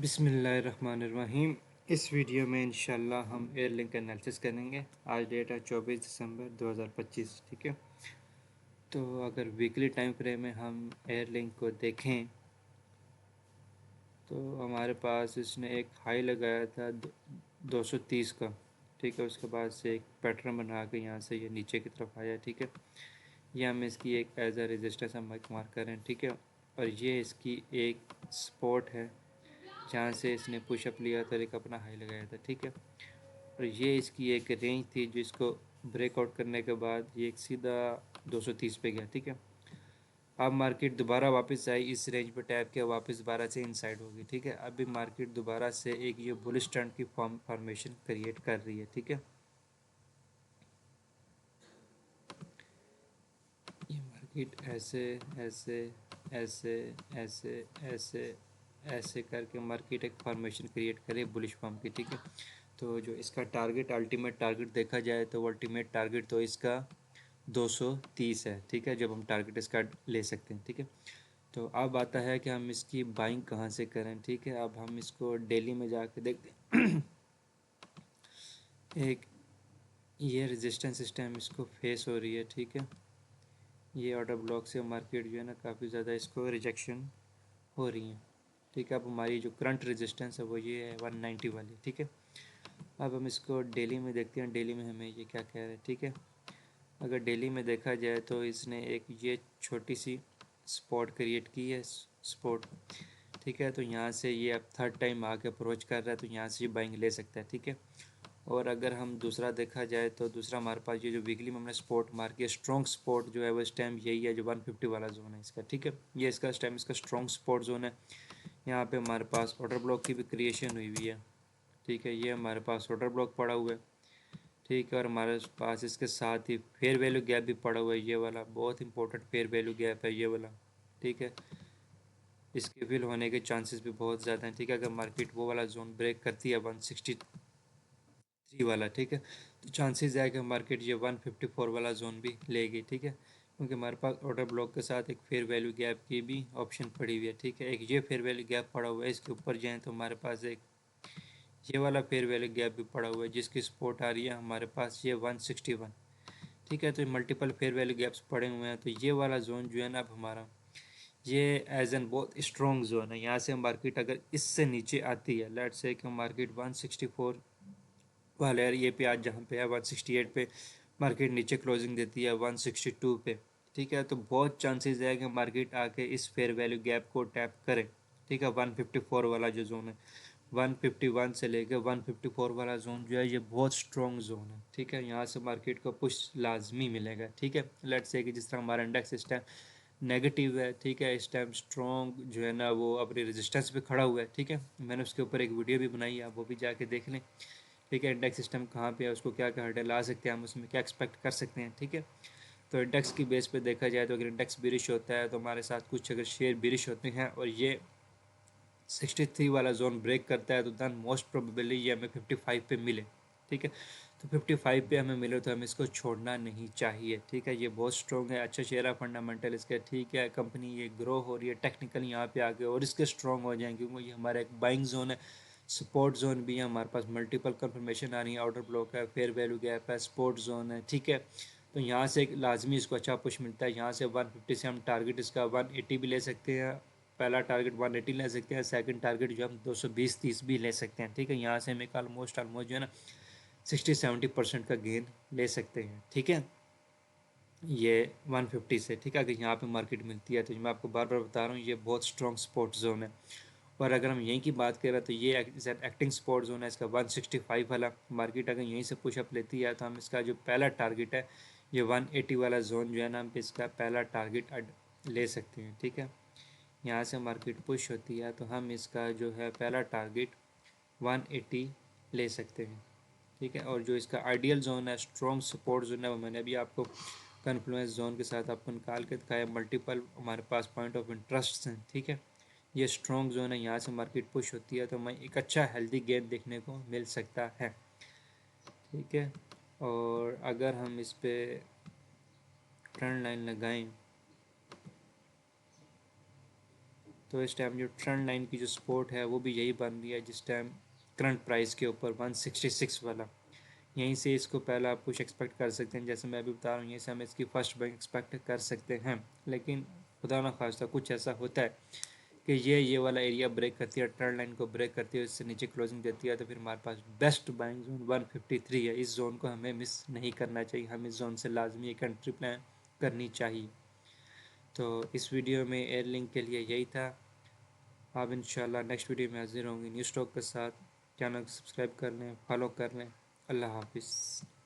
बिस्मिल्लाहिर्रहमानिर्रहीम। इस वीडियो में इंशाल्लाह हम एयरलिंक एनालिसिस करेंगे। आज डेट है 24 दिसंबर 2025। ठीक है, तो अगर वीकली टाइम फ्रेम में हम एयरलिंक को देखें तो हमारे पास इसने एक हाई लगाया था 230 का। ठीक है, उसके बाद से एक पैटर्न बना के यहाँ से ये नीचे की तरफ आया। ठीक है, ये हम इसकी एक एज अ रेजिस्टेंस हम मार्क करें। ठीक है, और ये इसकी एक सपोर्ट है जहाँ से इसने पुशअप लिया था, एक अपना हाई लगाया था। ठीक है, और ये इसकी एक रेंज थी जिसको ब्रेकआउट करने के बाद ये एक सीधा 230 पे गया। ठीक है, अब मार्केट दोबारा वापस आई, इस रेंज पे टैप किया, वापस दोबारा से इनसाइड होगी। ठीक है, अभी मार्केट दोबारा से एक ये बुलिश ट्रेंड की फॉर्मेशन क्रिएट कर रही है। ठीक है, ये मार्केट ऐसे ऐसे ऐसे ऐसे ऐसे ऐसे करके मार्केट एक फॉर्मेशन क्रिएट करे बुलिश फॉर्म की। ठीक है, तो जो इसका टारगेट, अल्टीमेट टारगेट देखा जाए तो अल्टीमेट टारगेट तो इसका 230 है। ठीक है, जब हम टारगेट इसका ले सकते हैं। ठीक है, तो अब आता है कि हम इसकी बाइंग कहाँ से करें। ठीक है, अब हम इसको डेली में जाके देखते हैं। एक ये रेजिस्टेंस सिस्टम इसको फेस हो रही है। ठीक है, ये ऑर्डर ब्लॉक से मार्केट जो है ना काफ़ी ज़्यादा इसको रिजेक्शन हो रही है। ठीक है, अब हमारी जो करंट रेजिस्टेंस है वो ये है 190 वाली। ठीक है, अब हम इसको डेली में देखते हैं, डेली में हमें ये क्या कह रहा है। ठीक है, अगर डेली में देखा जाए तो इसने एक ये छोटी सी स्पॉट क्रिएट की है, स्पॉट। ठीक है, तो यहाँ से ये अब थर्ड टाइम आके अप्रोच कर रहा है, तो यहाँ से ये बाइंग ले सकता है। ठीक है, और अगर हम दूसरा देखा जाए तो दूसरा हमारे पास ये जो वीकली में हमने स्पॉट मार किया, स्ट्रॉन्ग स्पॉट जो है वो इस टाइम यही है जो 150 वाला जोन है इसका। ठीक है, ये इसका इस टाइम इसका स्ट्रॉन्ग स्पॉट जोन है। यहाँ पे हमारे पास ऑर्डर ब्लॉक की भी क्रिएशन हुई हुई है। ठीक है, ये हमारे पास ऑर्डर ब्लॉक पड़ा हुआ है। ठीक है, और हमारे पास इसके साथ ही फेयर वैल्यू गैप भी पड़ा हुआ है, ये वाला बहुत इंपॉर्टेंट फेयर वैल्यू गैप है ये वाला। ठीक है, इसके फिल होने के चांसेस भी बहुत ज़्यादा हैं। ठीक है, अगर मार्केट वो वाला जोन ब्रेक करती है 163 वाला, ठीक है, तो चांसेस है कि मार्केट ये 154 वाला जोन भी लेगी। ठीक है, क्योंकि हमारे पास ऑर्डर ब्लॉक के साथ एक फेयर वैल्यू गैप की भी ऑप्शन पड़ी हुई है। ठीक है, एक ये फेयर वैल्यू गैप पड़ा हुआ है, इसके ऊपर जाएँ तो हमारे पास एक ये वाला फेयर वैल्यू गैप भी पड़ा हुआ है जिसकी सपोर्ट आ रही है हमारे पास ये 161। ठीक है, तो मल्टीपल फेयर वैल्यू गैप्स पड़े हुए हैं, तो ये वाला जोन जो है ना अब हमारा ये एज एन बहुत स्ट्रॉन्ग जोन है। यहाँ से मार्केट अगर इससे नीचे आती है, लेट्स से कि मार्केट 164 वाले ये पे आज जहाँ पे है 168 पे मार्केट नीचे क्लोजिंग देती है 162 पे। ठीक है, तो बहुत चांसेस है कि मार्केट आके इस फेयर वैल्यू गैप को टैप करे। ठीक है, 154 वाला जो जोन है, 151 से लेकर 154 वाला जोन जो है ये बहुत स्ट्रॉन्ग जोन है। ठीक है, यहाँ से मार्केट को पुश लाजमी मिलेगा। ठीक है, लेट्स से कि जिस तरह हमारा इंडेक्स इस टाइम नेगेटिव है। ठीक है, इस टाइम स्ट्रॉन्ग जो है ना वो अपनी रेजिस्टेंस पे खड़ा हुआ है। ठीक है, मैंने उसके ऊपर एक वीडियो भी बनाई है, आप वो भी जाके देख लें। ठीक है, इंडेक्स सिस्टम कहाँ पे है, उसको क्या क्या हर्डल ला सकते हैं हम, उसमें क्या एक्सपेक्ट कर सकते हैं। ठीक है, तो इंडेक्स की बेस पे देखा जाए तो अगर इंडेक्स बिरिश होता है तो हमारे साथ कुछ अगर शेयर बिरिश होते हैं और ये 63 वाला जोन ब्रेक करता है तो दैन मोस्ट प्रोबेबली ये हमें 55 पे मिले। ठीक है, तो 55 पे हमें मिले तो हमें इसको छोड़ना नहीं चाहिए। ठीक है, ये बहुत स्ट्रॉन्ग है, अच्छा शेयर है, फंडामेंटल इसका ठीक है, कंपनी ये ग्रो हो रही है, टेक्निकल यहाँ पे आके और इसके स्ट्रॉन्ग हो जाएंगे क्योंकि ये हमारा एक बाइंग जोन है, सपोर्ट जोन भी है, हमारे पास मल्टीपल कंफर्मेशन आ रही है, ऑर्डर ब्लॉक है, फेयर वैल्यू गैप है, सपोर्ट जोन है। ठीक है, तो यहाँ से एक लाजमी इसको अच्छा पुश मिलता है। यहाँ से 150 से हम टारगेट इसका 180 भी ले सकते हैं, पहला टारगेट 180 ले सकते हैं, सेकंड टारगेट जो हम 220-30 भी ले सकते हैं। ठीक है, यहाँ से हम एक ऑलमोस्ट जो है ना 60-70% का गेन ले सकते हैं। ठीक है, ये 150 से। ठीक है, अगर यहाँ पे मार्केट मिलती है तो मैं आपको बार बार बता रहा हूँ ये बहुत स्ट्रॉन्ग सपोर्ट जोन है। और अगर हम यहीं की बात करें तो ये एक्टिंग सपोर्ट जोन है इसका 165 वाला। मार्केट अगर यहीं से पुशअप लेती है तो हम इसका जो पहला टारगेट है ये 180 वाला जोन जो है ना हम इसका पहला टारगेट ले सकते हैं। ठीक है, यहाँ से मार्केट पुश होती है तो हम इसका जो है पहला टारगेट 180 ले सकते हैं। ठीक है, और जो इसका आइडियल जोन है, स्ट्रॉन्ग सपोर्ट जोन है, वो मैंने अभी आपको कन्फ्लुएंस जोन के साथ आपको निकाल के दिखाया, मल्टीपल हमारे पास पॉइंट ऑफ इंटरेस्ट हैं। ठीक है, ये स्ट्रॉन्ग जोन है, यहाँ से मार्केट पुश होती है तो मैं एक अच्छा हेल्दी गेन देखने को मिल सकता है। ठीक है, और अगर हम इस पर ट्रेंड लाइन लगाएं तो इस टाइम जो ट्रेंड लाइन की जो सपोर्ट है वो भी यही बन रही है जिस टाइम करंट प्राइस के ऊपर 166 वाला। यहीं से इसको पहला आप कुछ एक्सपेक्ट कर सकते हैं, जैसे मैं अभी बता रहा हूँ, यहीं से हम इसकी फर्स्ट बैंक एक्सपेक्ट कर सकते हैं। लेकिन खुदा ना खास्ता कुछ ऐसा होता है कि ये वाला एरिया ब्रेक करती है, ट्रेंड लाइन को ब्रेक करती है, इससे नीचे क्लोजिंग देती है, तो फिर हमारे पास बेस्ट बाइंग जोन 153 है। इस जोन को हमें मिस नहीं करना चाहिए, हमें इस जोन से लाजमी एक एंट्री प्लान करनी चाहिए। तो इस वीडियो में एयरलिंक के लिए यही था। आप इंशाल्लाह नेक्स्ट वीडियो में हाजिर होंगे न्यू स्टॉक के साथ। चैनल को सब्सक्राइब कर लें, फॉलो कर लें। अल्लाह हाफिज़।